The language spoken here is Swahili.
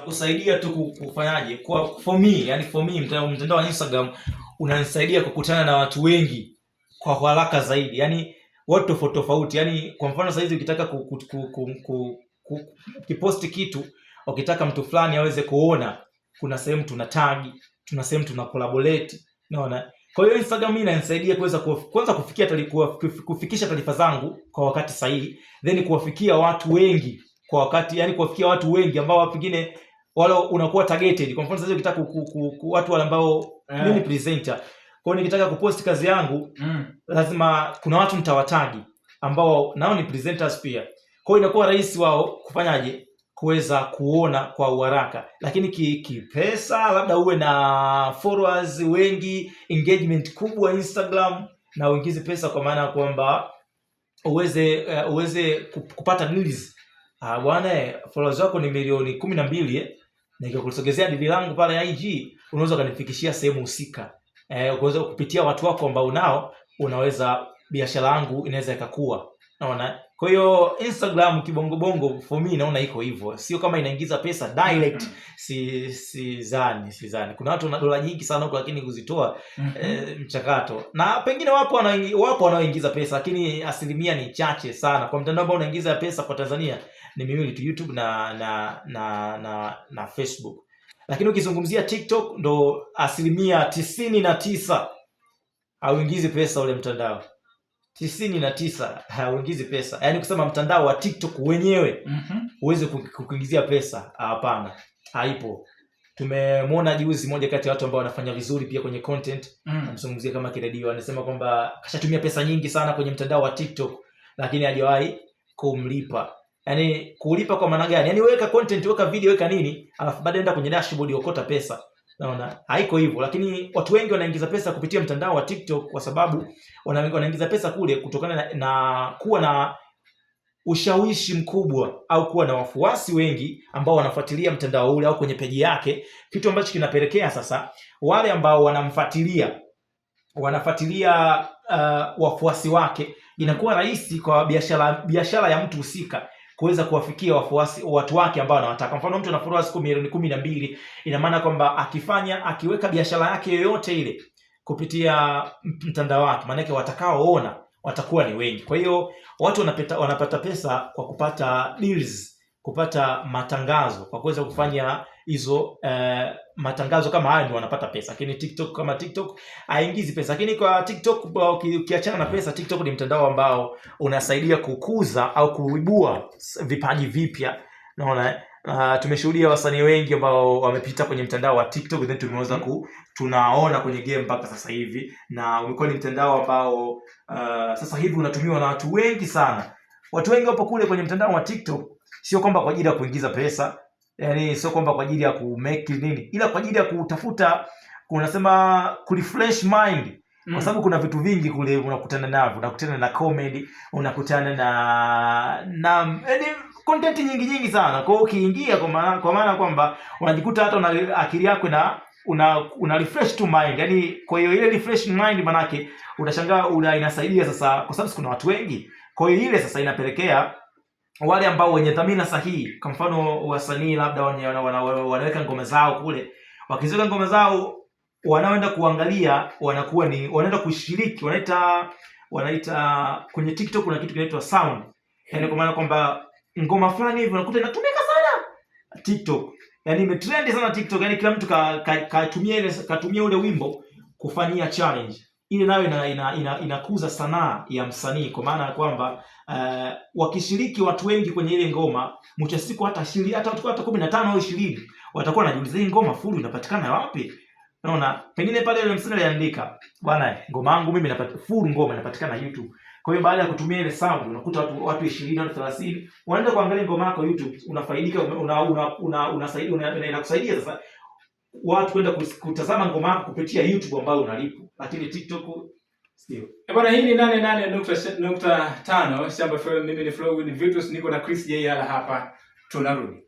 kusaidia tu kufanyaje kwa for me, yani for me mtandao wa Instagram unanisaidia kukutana na watu wengi kwa haraka zaidi, yani watu tofauti tofauti. Yani kwa mfano sasa hizi ukitaka kuposti kitu, ukitaka mtu fulani aweze kuona, kuna sehemu tuna tag, tuna sehemu tuna collaborate, unaona. Kwa hiyo Instagram mimi inanisaidia kuweza kwanza kufikisha taarifa zangu kwa wakati sahihi, then kuwafikia watu wengi kwa wakati, yani kuwafikia watu wengi ambao pengine wale unakuwa targeted. Kwa mfano sasa ukitaka watu wale ambao mimi ni presenter, kwa hiyo nikitaka kupost kazi yangu lazima kuna watu nitawatagi ambao nao ni presenters pia. Kwa hiyo inakuwa rahisi wao kufanyaje kuweza kuona kwa haraka. Lakini kipesa labda uwe na followers wengi, engagement kubwa Instagram, na uingize pesa kwa maana kwamba uweze kupata deals. Bwana followers wako ni milioni 12 nikakusogezea dili langu pale IG, unaweza kanifikishia sehemu husika. Unaweza kupitia watu wako ambao nao unaweza biashara yangu inaweza ikakua. Naona. Kwa hiyo Instagram kibongo bongo for me naona iko hivyo. Sio kama inaingiza pesa direct. Sidhani. Kuna watu wana dola nyingi sana huko lakini kuzitoa mchakato. Na pengine wapo wanaoingiza pesa lakini asilimia ni chache sana. Kwa mtandao ambao unaingiza pesa kwa Tanzania ni miwili tu, YouTube na Facebook. Lakini ukizungumzia TikTok ndo asilimia 99 hauingizi pesa ule mtandao. 99 hauingizi pesa. Yaani kusema mtandao wa TikTok wenyewe uweze kukuingizia pesa, hapana. Haipo. Tumemwona juzi moja kati ya watu ambao wanafanya vizuri pia kwenye content, namzungumzia kama Kiredio, anasema kwamba kashatumia pesa nyingi sana kwenye mtandao wa TikTok lakini hajawahi kumlipa. Yaani kulipa kwa maana gani? Yaani weka content, weka video, weka nini, alafu baadaye enda kwenye dashboard ukota pesa. Naona haiko hivyo, lakini watu wengi wanaingiza pesa kupitia mtandao wa TikTok kwa sababu wanaingiza pesa kule kutokana na kuwa na ushawishi mkubwa au kuwa na wafuasi wengi ambao wanafuatilia mtandao ule au kwenye peji yake, kitu ambacho kinapelekea sasa wale ambao wanafuatilia wafuasi wake, inakuwa rahisi kwa biashara ya mtu husika kuweza kuwafikia watu wake ambao anawataka. Mfano mtu ana followers milioni 12, ina maana kwamba akiweka biashara yake yoyote ile kupitia mtandao wake, maana yake watakaoona watakuwa ni wengi. Kwa hiyo watu wanapata pesa kwa kupata deals, kupata matangazo, kwa kuweza kufanya hizo matangazo kama hayo ndio wanapata pesa. Lakini TikTok haingizi pesa. Lakini kwa TikTok ukiachana na pesa, TikTok ni mtandao ambao unasaidia kukuza au kuibua vipaji vipya. Naona tumeshuhudia wasanii wengi ambao wamepita kwenye mtandao wa TikTok, then tumeweza tunaona kwenye game mpaka sasa hivi, na umekuwa ni mtandao ambao sasa hivi unatumiwa na watu wengi sana. Watu wengi wapo kule kwenye mtandao wa TikTok sio kwamba kwa ajili ya kuingiza pesa, yani sio kwamba kwa ajili ya kumake nini, ila kwa ajili ya kutafuta, kunasema kurefresh mind. Kwa sababu kuna vitu vingi kule unakutana navyo, unakutana na comedy, unakutana na content nyingi sana. Kwa hiyo ukiingia kwa maana kwamba unajikuta hata akili yako una refresh to mind. Yani kwa hiyo ile refresh mind manake utashangaa inasaidia sasa, kwa sababu kuna watu wengi. Kwa hiyo ile sasa inapelekea wale ambao wenye dhamira sahihi, kwa mfano wasanii labda wanaweka ngoma zao kule, wakiziweka ngoma zao wanaoenda kuangalia wanaenda kushiriki, wanaita kwenye TikTok kuna kitu kinaitwa sound. Yaani kwa maana kwamba ngoma fulani hivi unakuta inatumika sana TikTok. Yaani imetrend sana TikTok, yaani kila mtu katumia ule wimbo kufanyia challenge. Ile nayo inakuza sanaa ya msanii, kwa maana ya kwamba wakishiriki watu wengi kwenye ile ngoma, mwisho siku hata 15 au 20 watakuwa wanajiuliza hii ngoma full inapatikana wapi? Unaona, pengine pale ile msanii aliandika, bwana ngoma yangu mimi full ngoma inapatikana YouTube. Kwa hiyo baada ya kutumia ile sound unakuta watu 20 au 30 wanaenda kuangalia ngoma yako YouTube, unafaidika, inakusaidia sasa watu kwenda kutazama ngoma yako kupitia YouTube ambayo unalipa. Lakini TikTok sio. Bwana, hii ni 88.5 Shamba FM. Mimi ni Flow, ni Vitus, niko na Chris J hapa. Tunarudi.